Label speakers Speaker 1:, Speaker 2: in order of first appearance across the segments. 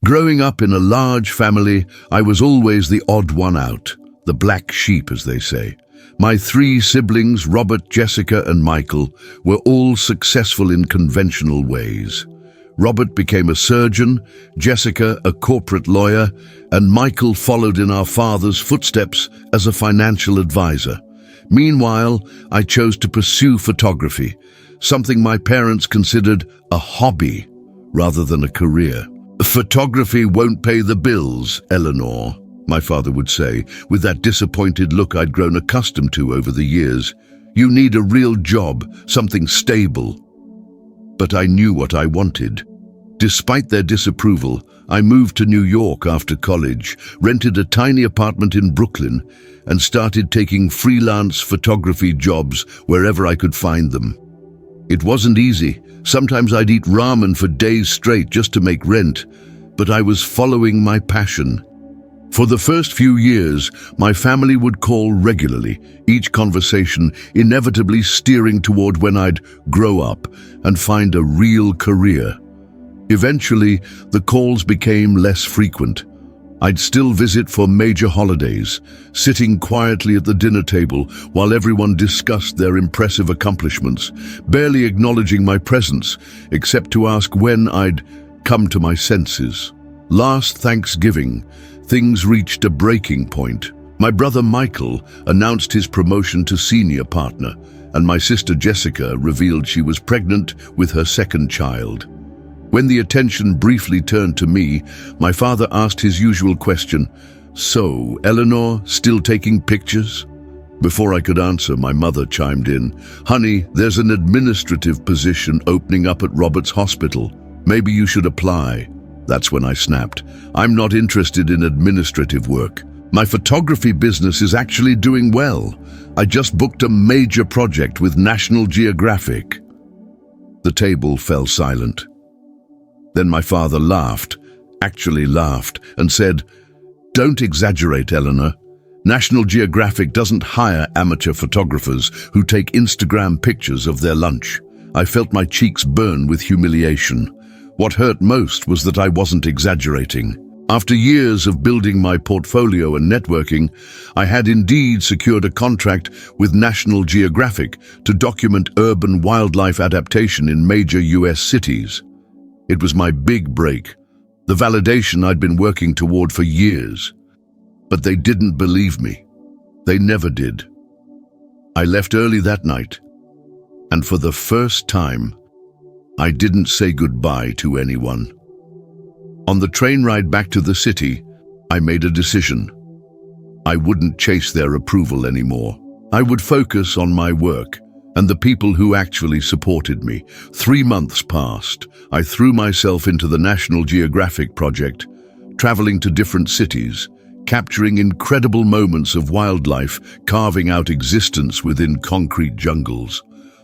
Speaker 1: Growing up in a large family, I was always the odd one out, the black sheep, as they say. My three siblings, Robert, Jessica, and Michael, were all successful in conventional ways. Robert became a surgeon, Jessica a corporate lawyer, and Michael followed in our father's footsteps as a financial advisor. Meanwhile, I chose to pursue photography, something my parents considered a hobby rather than a career. "Photography won't pay the bills, Eleanor," my father would say, with that disappointed look I'd grown accustomed to over the years. "You need a real job, something stable." But I knew what I wanted. Despite their disapproval, I moved to New York after college, rented a tiny apartment in Brooklyn, and started taking freelance photography jobs wherever I could find them. It wasn't easy. Sometimes I'd eat ramen for days straight just to make rent, but I was following my passion. For the first few years, my family would call regularly, each conversation inevitably steering toward when I'd grow up and find a real career. Eventually, the calls became less frequent. I'd still visit for major holidays, sitting quietly at the dinner table while everyone discussed their impressive accomplishments, barely acknowledging my presence, except to ask when I'd come to my senses. Last Thanksgiving, things reached a breaking point. My brother Michael announced his promotion to senior partner, and my sister Jessica revealed she was pregnant with her second child. When the attention briefly turned to me, my father asked his usual question, "So, Eleanor, still taking pictures?" Before I could answer, my mother chimed in, "Honey, there's an administrative position opening up at Robert's hospital. Maybe you should apply." That's when I snapped. "I'm not interested in administrative work. My photography business is actually doing well. I just booked a major project with National Geographic." The table fell silent. Then my father laughed, actually laughed, and said, "Don't exaggerate, Eleanor. National Geographic doesn't hire amateur photographers who take Instagram pictures of their lunch." I felt my cheeks burn with humiliation. What hurt most was that I wasn't exaggerating. After years of building my portfolio and networking, I had indeed secured a contract with National Geographic to document urban wildlife adaptation in major US cities. It was my big break, the validation I'd been working toward for years. But they didn't believe me. They never did. I left early that night, and for the first time, I didn't say goodbye to anyone. On the train ride back to the city, I made a decision. I wouldn't chase their approval anymore. I would focus on my work and the people who actually supported me. 3 months passed. I threw myself into the National Geographic project, traveling to different cities, capturing incredible moments of wildlife, carving out existence within concrete jungles.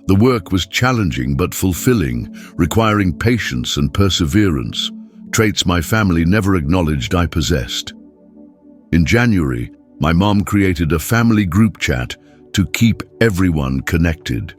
Speaker 1: The work was challenging but fulfilling, requiring patience and perseverance, traits my family never acknowledged I possessed. In January, my mom created a family group chat to keep everyone connected.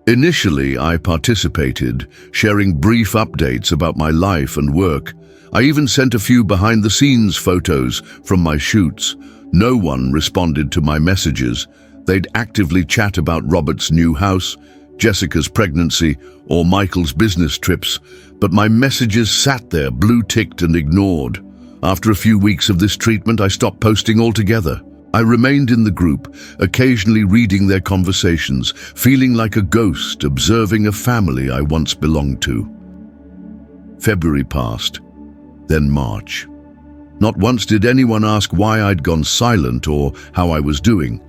Speaker 1: Initially, I participated, sharing brief updates about my life and work. I even sent a few behind-the-scenes photos from my shoots. No one responded to my messages. They'd actively chat about Robert's new house, Jessica's pregnancy, or Michael's business trips, but my messages sat there, blue-ticked and ignored. After a few weeks of this treatment, I stopped posting altogether. I remained in the group, occasionally reading their conversations, feeling like a ghost observing a family I once belonged to. February passed, then March. Not once did anyone ask why I'd gone silent or how I was doing.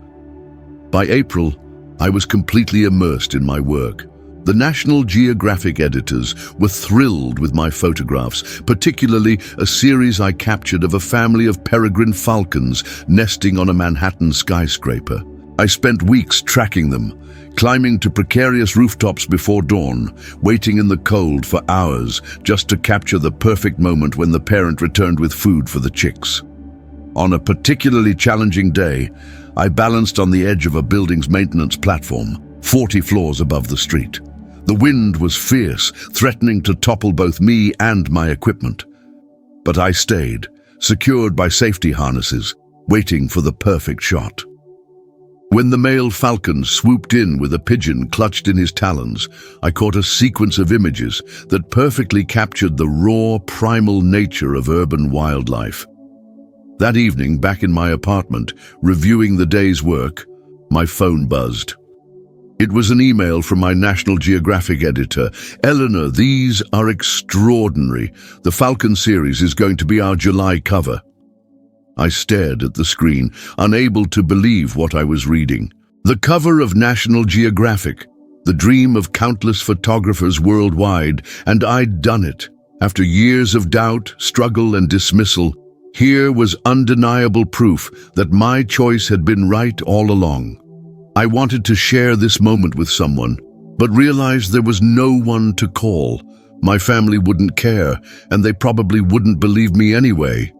Speaker 1: By April, I was completely immersed in my work. The National Geographic editors were thrilled with my photographs, particularly a series I captured of a family of peregrine falcons nesting on a Manhattan skyscraper. I spent weeks tracking them, climbing to precarious rooftops before dawn, waiting in the cold for hours just to capture the perfect moment when the parent returned with food for the chicks. On a particularly challenging day, I balanced on the edge of a building's maintenance platform, 40 floors above the street. The wind was fierce, threatening to topple both me and my equipment. But I stayed, secured by safety harnesses, waiting for the perfect shot. When the male falcon swooped in with a pigeon clutched in his talons, I caught a sequence of images that perfectly captured the raw, primal nature of urban wildlife. That evening, back in my apartment, reviewing the day's work, my phone buzzed. It was an email from my National Geographic editor. "Eleanor, these are extraordinary. The Falcon series is going to be our July cover." I stared at the screen, unable to believe what I was reading. The cover of National Geographic, the dream of countless photographers worldwide, and I'd done it. After years of doubt, struggle, and dismissal, here was undeniable proof that my choice had been right all along. I wanted to share this moment with someone, but realized there was no one to call. My family wouldn't care, and they probably wouldn't believe me anyway.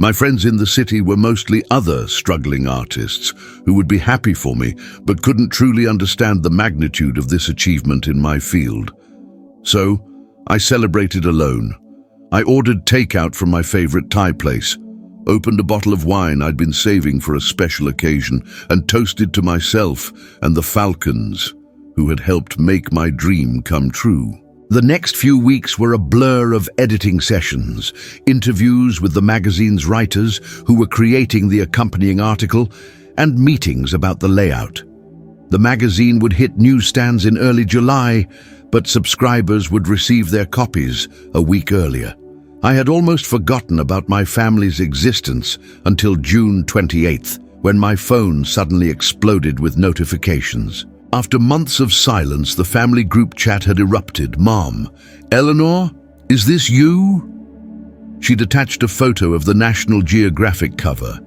Speaker 1: My friends in the city were mostly other struggling artists who would be happy for me, but couldn't truly understand the magnitude of this achievement in my field. So, I celebrated alone. I ordered takeout from my favorite Thai place, opened a bottle of wine I'd been saving for a special occasion, and toasted to myself and the falcons who had helped make my dream come true. The next few weeks were a blur of editing sessions, interviews with the magazine's writers who were creating the accompanying article, and meetings about the layout. The magazine would hit newsstands in early July, but subscribers would receive their copies a week earlier. I had almost forgotten about my family's existence until June 28th, when my phone suddenly exploded with notifications. After months of silence, the family group chat had erupted. "Mom, Eleanor, is this you?" She'd attached a photo of the National Geographic cover,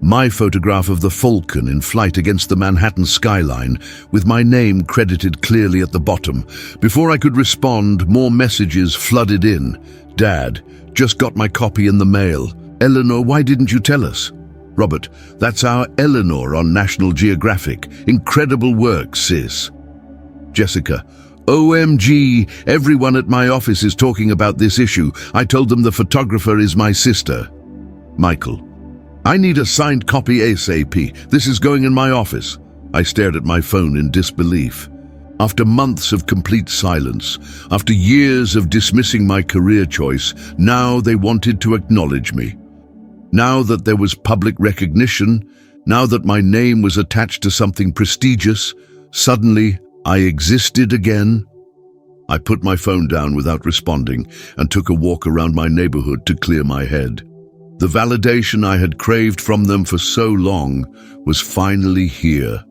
Speaker 1: my photograph of the Falcon in flight against the Manhattan skyline, with my name credited clearly at the bottom. Before I could respond, more messages flooded in. "Dad, just got my copy in the mail. Eleanor, why didn't you tell us?" "Robert, that's our Eleanor on National Geographic. Incredible work, sis." Jessica, "OMG, everyone at my office is talking about this issue. I told them the photographer is my sister." Michael, "I need a signed copy ASAP. This is going in my office." I stared at my phone in disbelief. After months of complete silence, after years of dismissing my career choice, now they wanted to acknowledge me. Now that there was public recognition, now that my name was attached to something prestigious, suddenly I existed again. I put my phone down without responding and took a walk around my neighborhood to clear my head. The validation I had craved from them for so long was finally here,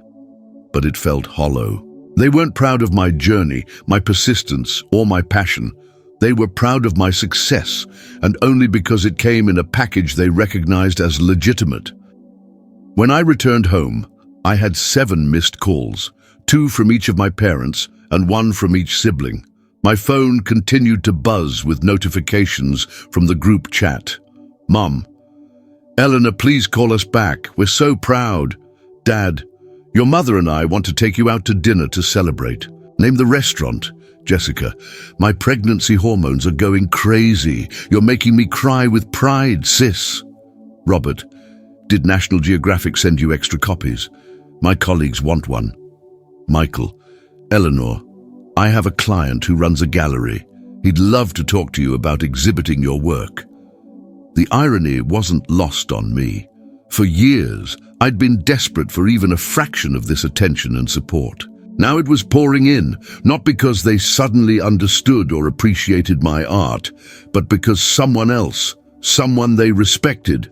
Speaker 1: but it felt hollow. They weren't proud of my journey, my persistence, or my passion. They were proud of my success, and only because it came in a package they recognized as legitimate. When I returned home, I had 7 missed calls, 2 from each of my parents and 1 from each sibling. My phone continued to buzz with notifications from the group chat. "Mom, Eleanor, please call us back. We're so proud." "Dad, your mother and I want to take you out to dinner to celebrate. Name the restaurant." "Jessica, my pregnancy hormones are going crazy. You're making me cry with pride, sis." "Robert, did National Geographic send you extra copies? My colleagues want one." "Michael, Eleanor, I have a client who runs a gallery. He'd love to talk to you about exhibiting your work." The irony wasn't lost on me. For years, I'd been desperate for even a fraction of this attention and support. Now it was pouring in, not because they suddenly understood or appreciated my art, but because someone else, someone they respected,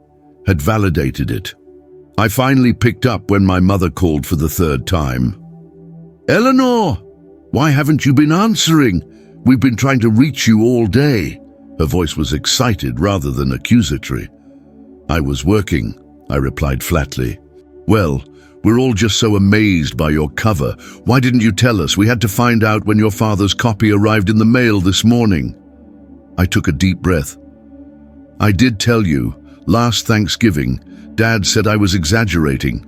Speaker 1: had validated it. I finally picked up when my mother called for the 3rd time. "Eleanor, why haven't you been answering? We've been trying to reach you all day." Her voice was excited rather than accusatory. "I was working," I replied flatly. "Well, we're all just so amazed by your cover. Why didn't you tell us? We had to find out when your father's copy arrived in the mail this morning." I took a deep breath. "I did tell you. Last Thanksgiving, Dad said I was exaggerating."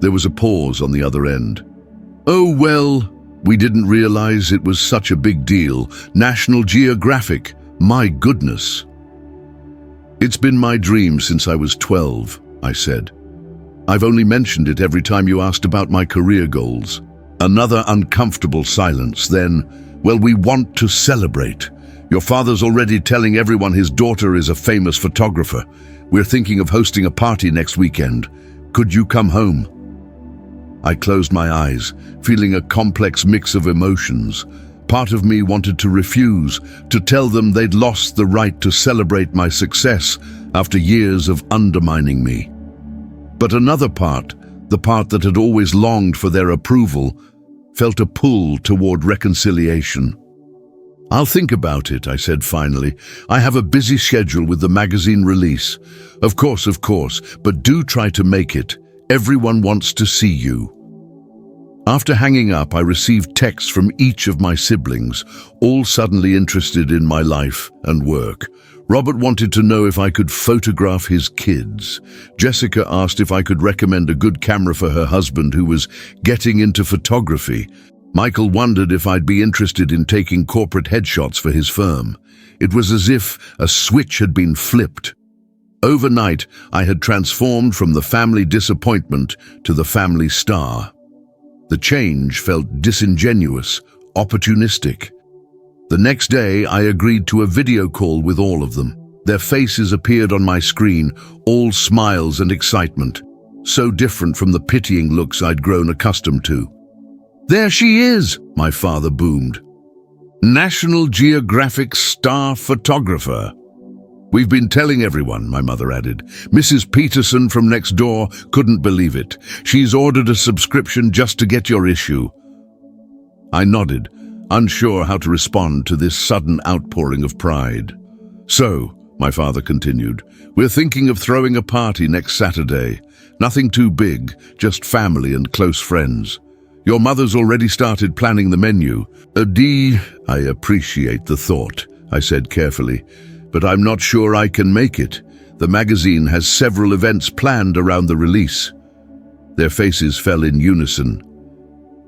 Speaker 1: There was a pause on the other end. "Oh, well, we didn't realize it was such a big deal. National Geographic, my goodness." It's been my dream since I was 12, I said. I've only mentioned it every time you asked about my career goals. Another uncomfortable silence, then, well, we want to celebrate. Your father's already telling everyone his daughter is a famous photographer. We're thinking of hosting a party next weekend. Could you come home? I closed my eyes, feeling a complex mix of emotions. Part of me wanted to refuse, to tell them they'd lost the right to celebrate my success after years of undermining me. But another part, the part that had always longed for their approval, felt a pull toward reconciliation. I'll think about it, I said finally. I have a busy schedule with the magazine release. Of course, but do try to make it. Everyone wants to see you. After hanging up, I received texts from each of my siblings, all suddenly interested in my life and work. Robert wanted to know if I could photograph his kids. Jessica asked if I could recommend a good camera for her husband who was getting into photography. Michael wondered if I'd be interested in taking corporate headshots for his firm. It was as if a switch had been flipped. Overnight, I had transformed from the family disappointment to the family star. The change felt disingenuous, opportunistic. The next day, I agreed to a video call with all of them. Their faces appeared on my screen, all smiles and excitement, so different from the pitying looks I'd grown accustomed to. "There she is," my father boomed. "National Geographic star photographer." "We've been telling everyone," my mother added. "Mrs. Peterson from next door couldn't believe it. She's ordered a subscription just to get your issue." I nodded, unsure how to respond to this sudden outpouring of pride. "So," my father continued, "we're thinking of throwing a party next Saturday. Nothing too big, just family and close friends. Your mother's already started planning the menu." "I appreciate the thought," I said carefully, "but I'm not sure I can make it. The magazine has several events planned around the release." Their faces fell in unison.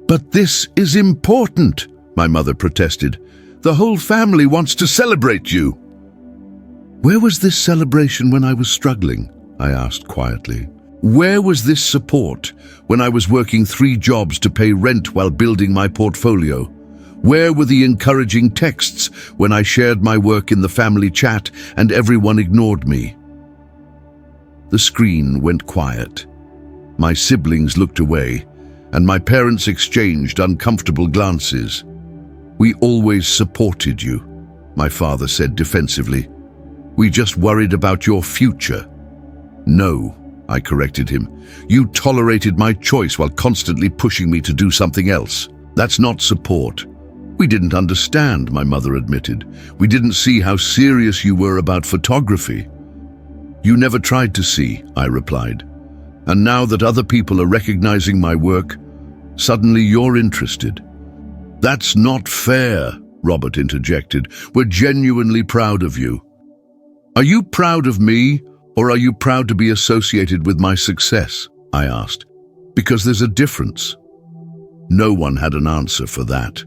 Speaker 1: "But this is important," my mother protested. "The whole family wants to celebrate you." "Where was this celebration when I was struggling?" I asked quietly. "Where was this support when I was working 3 jobs to pay rent while building my portfolio? Where were the encouraging texts when I shared my work in the family chat and everyone ignored me?" The screen went quiet. My siblings looked away, and my parents exchanged uncomfortable glances. "We always supported you," my father said defensively. "We just worried about your future." "No," I corrected him. "You tolerated my choice while constantly pushing me to do something else. That's not support." "We didn't understand," my mother admitted. "We didn't see how serious you were about photography." "You never tried to see," I replied. "And now that other people are recognizing my work, suddenly you're interested." "That's not fair," Robert interjected. "We're genuinely proud of you." "Are you proud of me, or are you proud to be associated with my success?" I asked. "Because there's a difference." No one had an answer for that.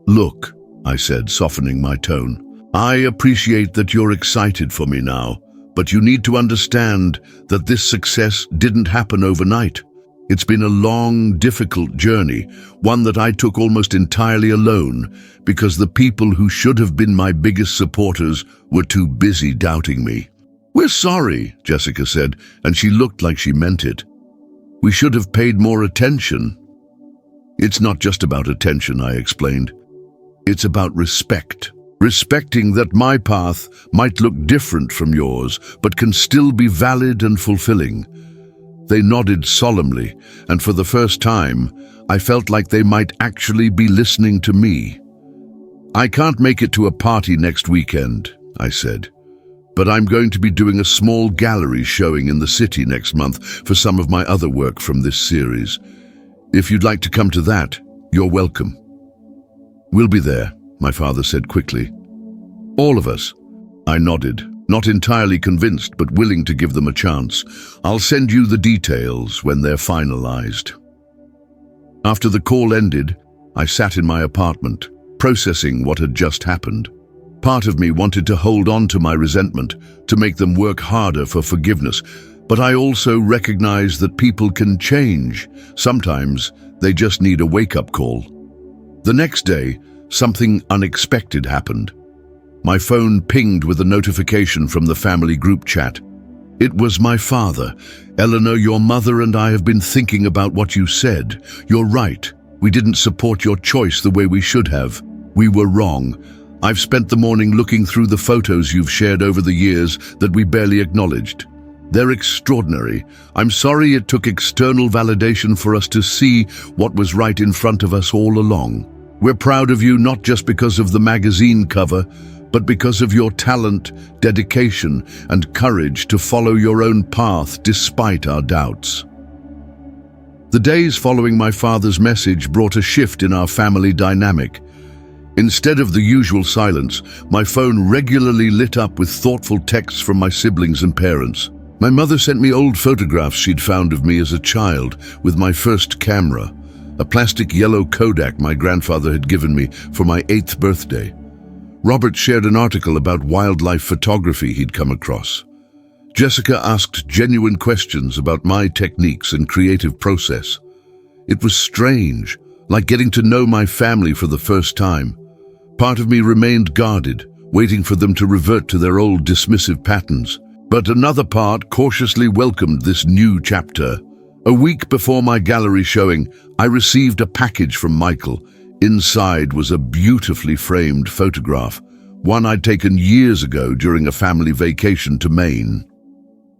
Speaker 1: "Look," I said, softening my tone, "I appreciate that you're excited for me now, but you need to understand that this success didn't happen overnight. It's been a long, difficult journey, one that I took almost entirely alone because the people who should have been my biggest supporters were too busy doubting me." "We're sorry," Jessica said, and she looked like she meant it. "We should have paid more attention." "It's not just about attention," I explained. "It's about respect. Respecting that my path might look different from yours, but can still be valid and fulfilling." They nodded solemnly, and for the first time, I felt like they might actually be listening to me. "I can't make it to a party next weekend," I said, "but I'm going to be doing a small gallery showing in the city next month for some of my other work from this series. If you'd like to come to that, you're welcome." "We'll be there," my father said quickly. "All of us." I nodded, not entirely convinced but willing to give them a chance. "I'll send you the details when they're finalized." After the call ended, I sat in my apartment, processing what had just happened. Part of me wanted to hold on to my resentment, to make them work harder for forgiveness, but I also recognized that people can change. Sometimes they just need a wake-up call. The next day, something unexpected happened. My phone pinged with a notification from the family group chat. It was my father. "Eleanor, your mother and I have been thinking about what you said. You're right. We didn't support your choice the way we should have. We were wrong. I've spent the morning looking through the photos you've shared over the years that we barely acknowledged. They're extraordinary. I'm sorry it took external validation for us to see what was right in front of us all along. We're proud of you not just because of the magazine cover, but because of your talent, dedication, and courage to follow your own path despite our doubts." The days following my father's message brought a shift in our family dynamic. Instead of the usual silence, my phone regularly lit up with thoughtful texts from my siblings and parents. My mother sent me old photographs she'd found of me as a child with my first camera, a plastic yellow Kodak my grandfather had given me for my 8th birthday. Robert shared an article about wildlife photography he'd come across. Jessica asked genuine questions about my techniques and creative process. It was strange, like getting to know my family for the first time. Part of me remained guarded, waiting for them to revert to their old dismissive patterns. But another part cautiously welcomed this new chapter. A week before my gallery showing, I received a package from Michael. Inside was a beautifully framed photograph, one I'd taken years ago during a family vacation to Maine.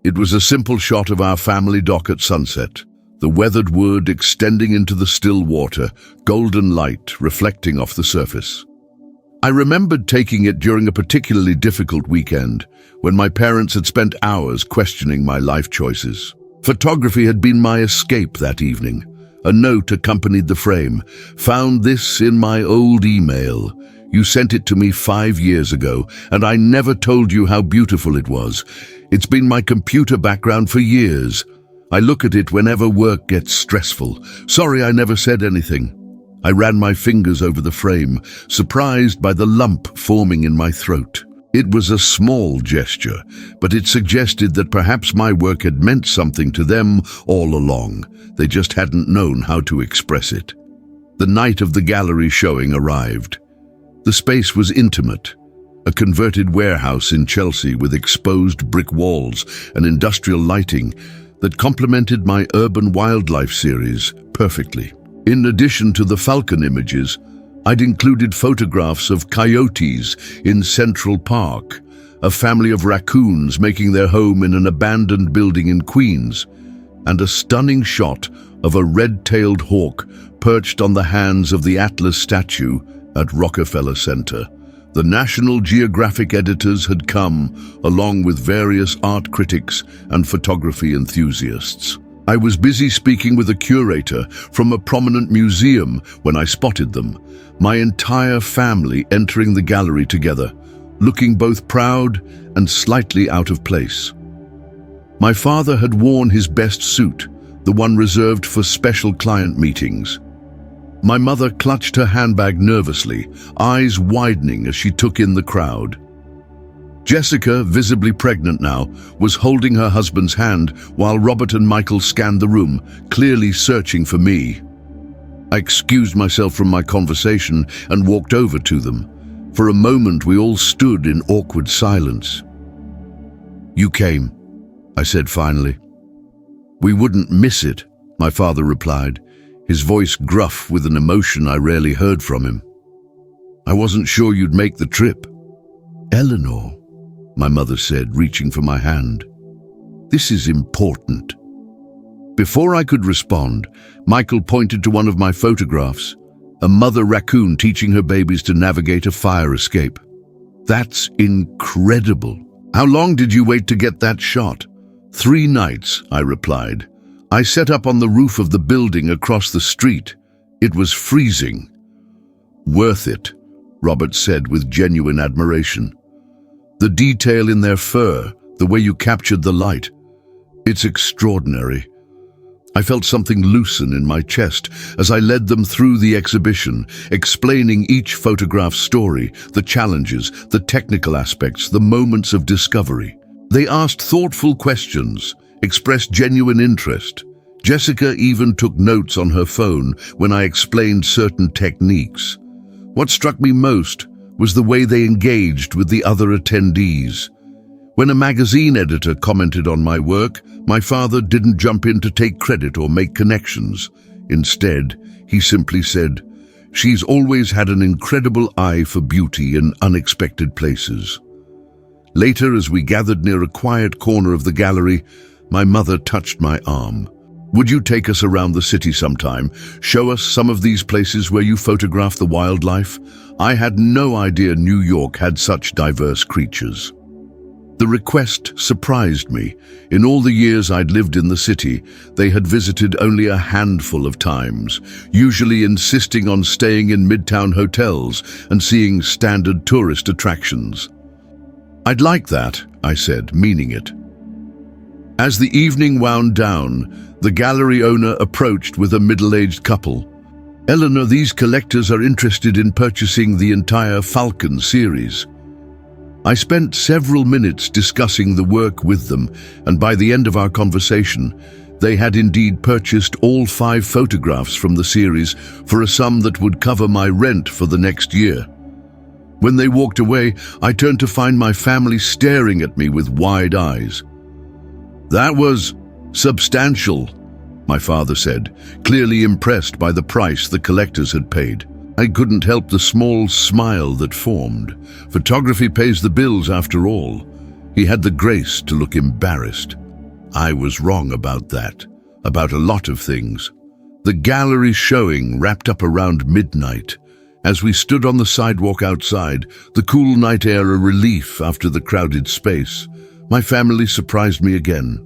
Speaker 1: It was a simple shot of our family dock at sunset, the weathered wood extending into the still water, golden light reflecting off the surface. I remembered taking it during a particularly difficult weekend, when my parents had spent hours questioning my life choices. Photography had been my escape that evening. A note accompanied the frame. "Found this in my old email. You sent it to me 5 years ago, and I never told you how beautiful it was. It's been my computer background for years. I look at it whenever work gets stressful. Sorry I never said anything." I ran my fingers over the frame, surprised by the lump forming in my throat. It was a small gesture, but it suggested that perhaps my work had meant something to them all along. They just hadn't known how to express it. The night of the gallery showing arrived. The space was intimate, a converted warehouse in Chelsea with exposed brick walls and industrial lighting that complemented my urban wildlife series perfectly. In addition to the falcon images, I'd included photographs of coyotes in Central Park, a family of raccoons making their home in an abandoned building in Queens, and a stunning shot of a red-tailed hawk perched on the hands of the Atlas statue at Rockefeller Center. The National Geographic editors had come, along with various art critics and photography enthusiasts. I was busy speaking with a curator from a prominent museum when I spotted them, my entire family entering the gallery together, looking both proud and slightly out of place. My father had worn his best suit, the one reserved for special client meetings. My mother clutched her handbag nervously, eyes widening as she took in the crowd. Jessica, visibly pregnant now, was holding her husband's hand while Robert and Michael scanned the room, clearly searching for me. I excused myself from my conversation and walked over to them. For a moment, we all stood in awkward silence. "You came," I said finally. "We wouldn't miss it," my father replied, his voice gruff with an emotion I rarely heard from him. "I wasn't sure you'd make the trip." "Eleanor," my mother said, reaching for my hand. "This is important." Before I could respond, Michael pointed to one of my photographs, a mother raccoon teaching her babies to navigate a fire escape. "That's incredible. How long did you wait to get that shot?" "3 nights," I replied. "I set up on the roof of the building across the street. It was freezing." "Worth it," Robert said with genuine admiration. "The detail in their fur, the way you captured the light, it's extraordinary." I felt something loosen in my chest as I led them through the exhibition, explaining each photograph's story, the challenges, the technical aspects, the moments of discovery. They asked thoughtful questions, expressed genuine interest. Jessica even took notes on her phone when I explained certain techniques. What struck me most was the way they engaged with the other attendees. When a magazine editor commented on my work, my father didn't jump in to take credit or make connections. Instead, he simply said, "She's always had an incredible eye for beauty in unexpected places." Later, as we gathered near a quiet corner of the gallery, my mother touched my arm. "Would you take us around the city sometime? Show us some of these places where you photograph the wildlife? I had no idea New York had such diverse creatures." The request surprised me. In all the years I'd lived in the city, they had visited only a handful of times, usually insisting on staying in midtown hotels and seeing standard tourist attractions. "I'd like that," I said, meaning it. As the evening wound down, the gallery owner approached with a middle-aged couple. "Eleanor, these collectors are interested in purchasing the entire Falcon series." I spent several minutes discussing the work with them, and by the end of our conversation, they had indeed purchased all 5 photographs from the series for a sum that would cover my rent for the next year. When they walked away, I turned to find my family staring at me with wide eyes. "That was substantial," my father said, clearly impressed by the price the collectors had paid. I couldn't help the small smile that formed. Photography pays the bills after all. He had the grace to look embarrassed. I was wrong about that, about a lot of things. The gallery showing wrapped up around midnight. As we stood on the sidewalk outside, the cool night air a relief after the crowded space, my family surprised me again.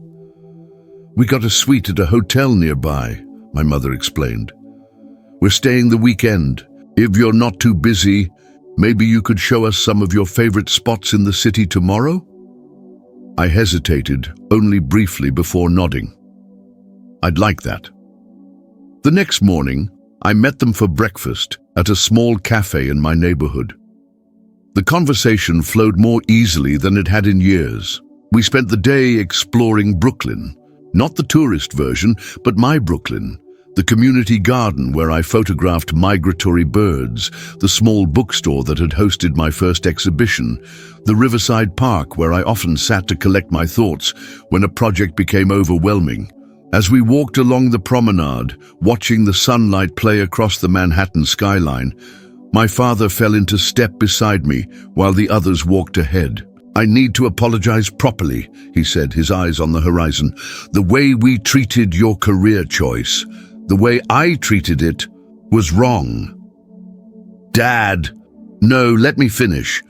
Speaker 1: "We got a suite at a hotel nearby," my mother explained. "We're staying the weekend. If you're not too busy, maybe you could show us some of your favorite spots in the city tomorrow?" I hesitated, only briefly before nodding. "I'd like that." The next morning, I met them for breakfast at a small cafe in my neighborhood. The conversation flowed more easily than it had in years. We spent the day exploring Brooklyn, not the tourist version, but my Brooklyn. The community garden where I photographed migratory birds, the small bookstore that had hosted my first exhibition, the riverside park where I often sat to collect my thoughts when a project became overwhelming. As we walked along the promenade, watching the sunlight play across the Manhattan skyline, my father fell into step beside me while the others walked ahead. "I need to apologize properly," he said, his eyes on the horizon. "The way we treated your career choice, the way I treated it, was wrong." "Dad, no, let me finish.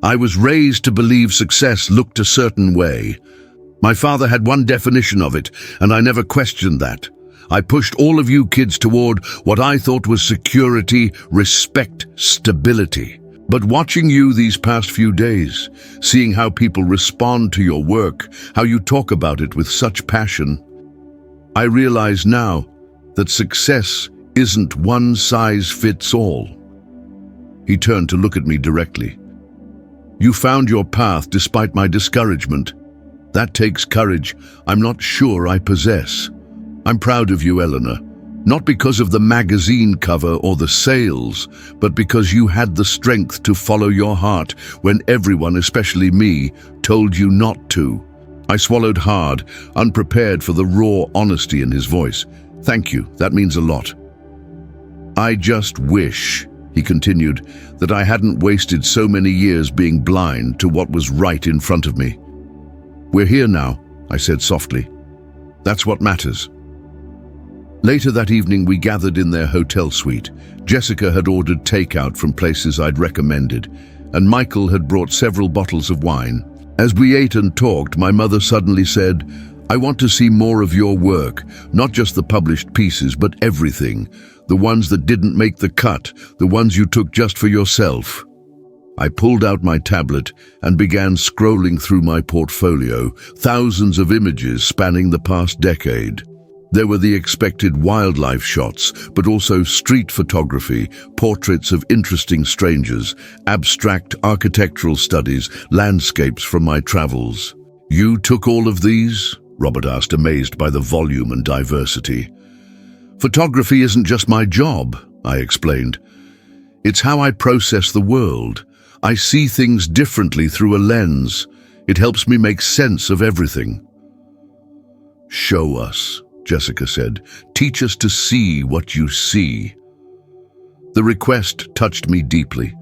Speaker 1: I was raised to believe success looked a certain way. My father had one definition of it, and I never questioned that. I pushed all of you kids toward what I thought was security, respect, stability. But watching you these past few days, seeing how people respond to your work, how you talk about it with such passion, I realize now that success isn't one size fits all." He turned to look at me directly. "You found your path despite my discouragement. That takes courage I'm not sure I possess. I'm proud of you, Eleanor, not because of the magazine cover or the sales, but because you had the strength to follow your heart when everyone, especially me, told you not to." I swallowed hard, unprepared for the raw honesty in his voice. "Thank you, that means a lot." "I just wish," he continued, "that I hadn't wasted so many years being blind to what was right in front of me." "We're here now," I said softly. "That's what matters." Later that evening, we gathered in their hotel suite. Jessica had ordered takeout from places I'd recommended, and Michael had brought several bottles of wine. As we ate and talked, my mother suddenly said, "I want to see more of your work, not just the published pieces, but everything. The ones that didn't make the cut, the ones you took just for yourself." I pulled out my tablet and began scrolling through my portfolio, thousands of images spanning the past decade. There were the expected wildlife shots, but also street photography, portraits of interesting strangers, abstract architectural studies, landscapes from my travels. "You took all of these?" Robert asked, amazed by the volume and diversity. "Photography isn't just my job," I explained. "It's how I process the world. I see things differently through a lens. It helps me make sense of everything." "Show us," Jessica said. "Teach us to see what you see." The request touched me deeply.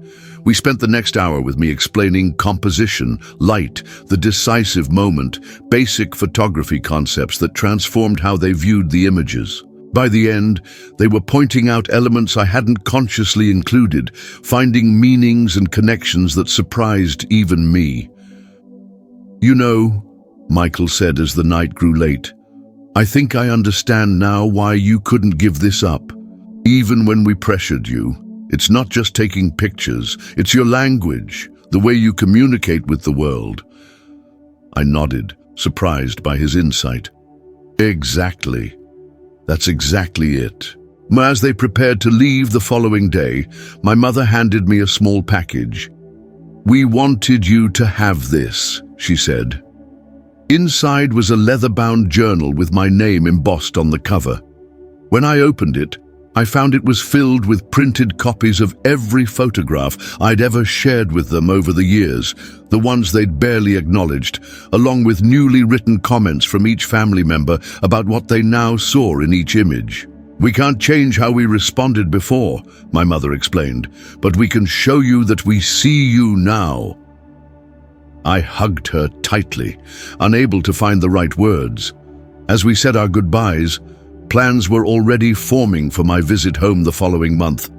Speaker 1: We spent the next hour with me explaining composition, light, the decisive moment, basic photography concepts that transformed how they viewed the images. By the end, they were pointing out elements I hadn't consciously included, finding meanings and connections that surprised even me. "You know," Michael said as the night grew late, "I think I understand now why you couldn't give this up. Even when we pressured you, it's not just taking pictures, it's your language, the way you communicate with the world." I nodded, surprised by his insight. "Exactly. That's exactly it." As they prepared to leave the following day, my mother handed me a small package. "We wanted you to have this," she said. Inside was a leather-bound journal with my name embossed on the cover. When I opened it, I found it was filled with printed copies of every photograph I'd ever shared with them over the years, the ones they'd barely acknowledged, along with newly written comments from each family member about what they now saw in each image. "We can't change how we responded before," my mother explained, "but we can show you that we see you now." I hugged her tightly, unable to find the right words. As we said our goodbyes, plans were already forming for my visit home the following month.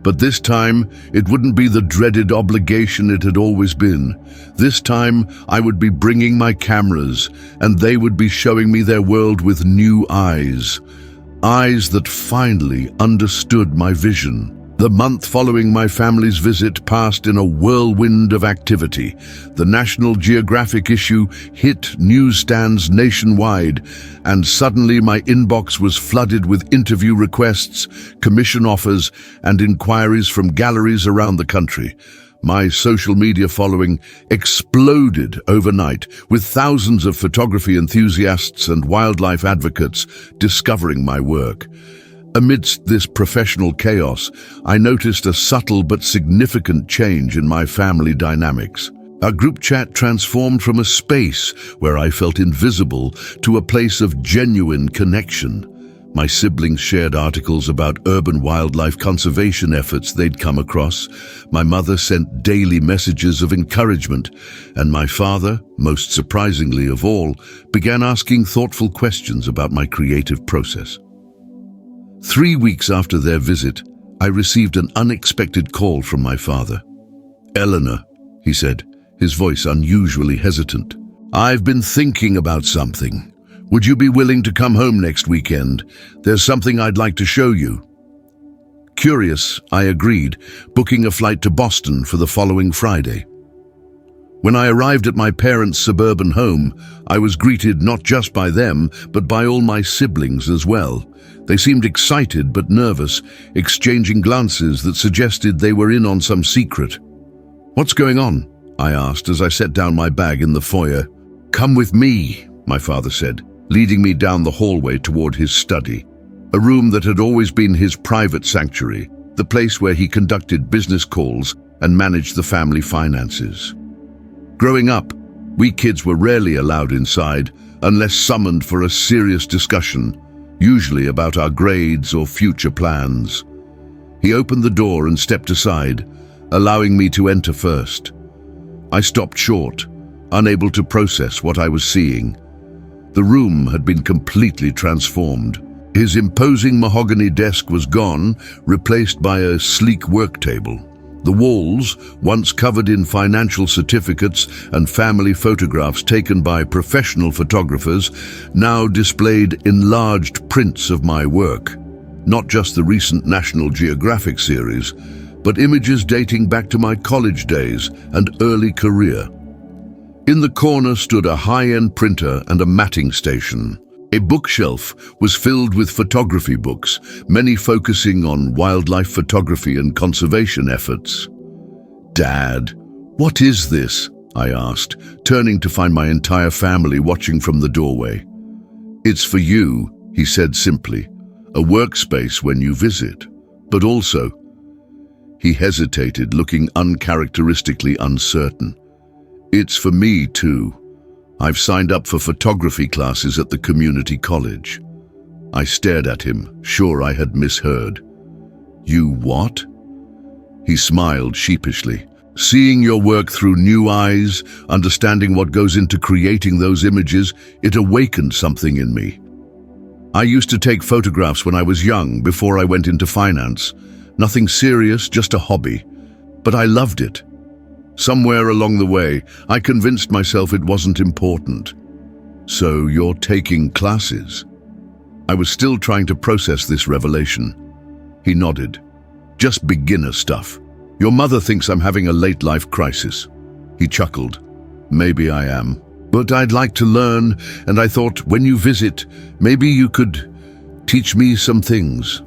Speaker 1: But this time, it wouldn't be the dreaded obligation it had always been. This time, I would be bringing my cameras, and they would be showing me their world with new eyes. Eyes that finally understood my vision. The month following my family's visit passed in a whirlwind of activity. The National Geographic issue hit newsstands nationwide, and suddenly my inbox was flooded with interview requests, commission offers, and inquiries from galleries around the country. My social media following exploded overnight, with thousands of photography enthusiasts and wildlife advocates discovering my work. Amidst this professional chaos, I noticed a subtle but significant change in my family dynamics. Our group chat transformed from a space where I felt invisible to a place of genuine connection. My siblings shared articles about urban wildlife conservation efforts they'd come across. My mother sent daily messages of encouragement, and my father, most surprisingly of all, began asking thoughtful questions about my creative process. 3 weeks after their visit, I received an unexpected call from my father. "Eleanor," he said, his voice unusually hesitant. "I've been thinking about something. Would you be willing to come home next weekend? There's something I'd like to show you." Curious, I agreed, booking a flight to Boston for the following Friday. When I arrived at my parents' suburban home, I was greeted not just by them, but by all my siblings as well. They seemed excited but nervous, exchanging glances that suggested they were in on some secret. "What's going on?" I asked as I set down my bag in the foyer. "Come with me," my father said, leading me down the hallway toward his study, a room that had always been his private sanctuary, the place where he conducted business calls and managed the family finances. Growing up, we kids were rarely allowed inside unless summoned for a serious discussion, usually about our grades or future plans. He opened the door and stepped aside, allowing me to enter first. I stopped short, unable to process what I was seeing. The room had been completely transformed. His imposing mahogany desk was gone, replaced by a sleek work table. The walls, once covered in financial certificates and family photographs taken by professional photographers, now displayed enlarged prints of my work. Not just the recent National Geographic series, but images dating back to my college days and early career. In the corner stood a high-end printer and a matting station. A bookshelf was filled with photography books, many focusing on wildlife photography and conservation efforts. "Dad, what is this?" I asked, turning to find my entire family watching from the doorway. "It's for you," he said simply, "a workspace when you visit. But also—" He hesitated, looking uncharacteristically uncertain. "It's for me too. I've signed up for photography classes at the community college." I stared at him, sure I had misheard. "You what?" He smiled sheepishly. "Seeing your work through new eyes, understanding what goes into creating those images, it awakened something in me. I used to take photographs when I was young, before I went into finance. Nothing serious, just a hobby. But I loved it. Somewhere along the way, I convinced myself it wasn't important." "So you're taking classes?" I was still trying to process this revelation. He nodded. "Just beginner stuff. Your mother thinks I'm having a late-life crisis." He chuckled. "Maybe I am. But I'd like to learn, and I thought, when you visit, maybe you could teach me some things."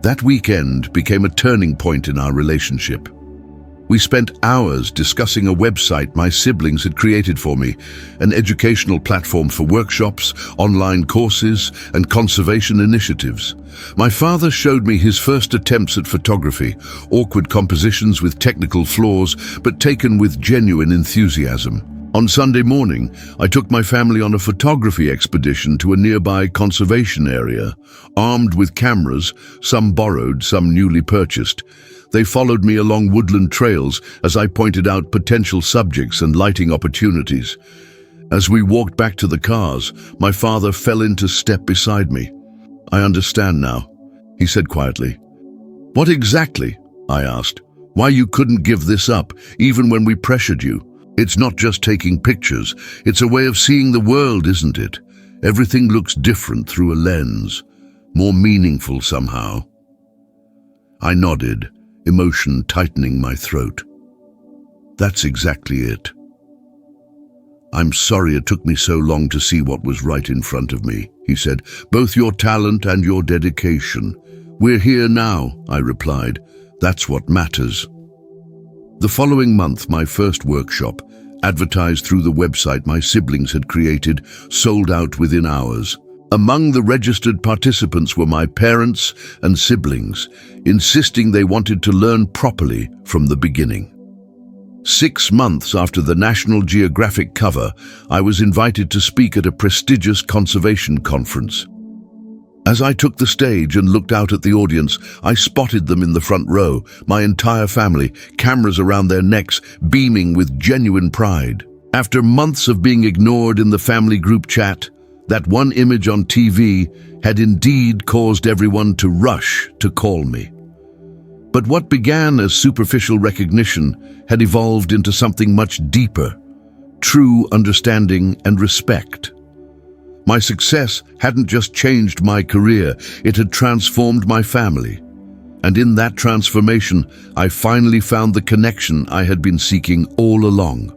Speaker 1: That weekend became a turning point in our relationship. We spent hours discussing a website my siblings had created for me, an educational platform for workshops, online courses, and conservation initiatives. My father showed me his first attempts at photography, awkward compositions with technical flaws, but taken with genuine enthusiasm. On Sunday morning, I took my family on a photography expedition to a nearby conservation area. Armed with cameras, some borrowed, some newly purchased, they followed me along woodland trails as I pointed out potential subjects and lighting opportunities. As we walked back to the cars, my father fell into step beside me. "I understand now," he said quietly. "What exactly?" I asked. "Why you couldn't give this up, even when we pressured you? It's not just taking pictures, it's a way of seeing the world, isn't it? Everything looks different through a lens, more meaningful somehow." I nodded, emotion tightening my throat. "That's exactly it. I'm sorry it took me so long to see what was right in front of me," he said. "Both your talent and your dedication. We're here now," I replied. "That's what matters." The following month, my first workshop, advertised through the website my siblings had created, sold out within hours. Among the registered participants were my parents and siblings, insisting they wanted to learn properly from the beginning. 6 months after the National Geographic cover, I was invited to speak at a prestigious conservation conference. As I took the stage and looked out at the audience, I spotted them in the front row, my entire family, cameras around their necks, beaming with genuine pride. After months of being ignored in the family group chat, that one image on TV had indeed caused everyone to rush to call me. But what began as superficial recognition had evolved into something much deeper, true understanding and respect. My success hadn't just changed my career, it had transformed my family. And in that transformation, I finally found the connection I had been seeking all along.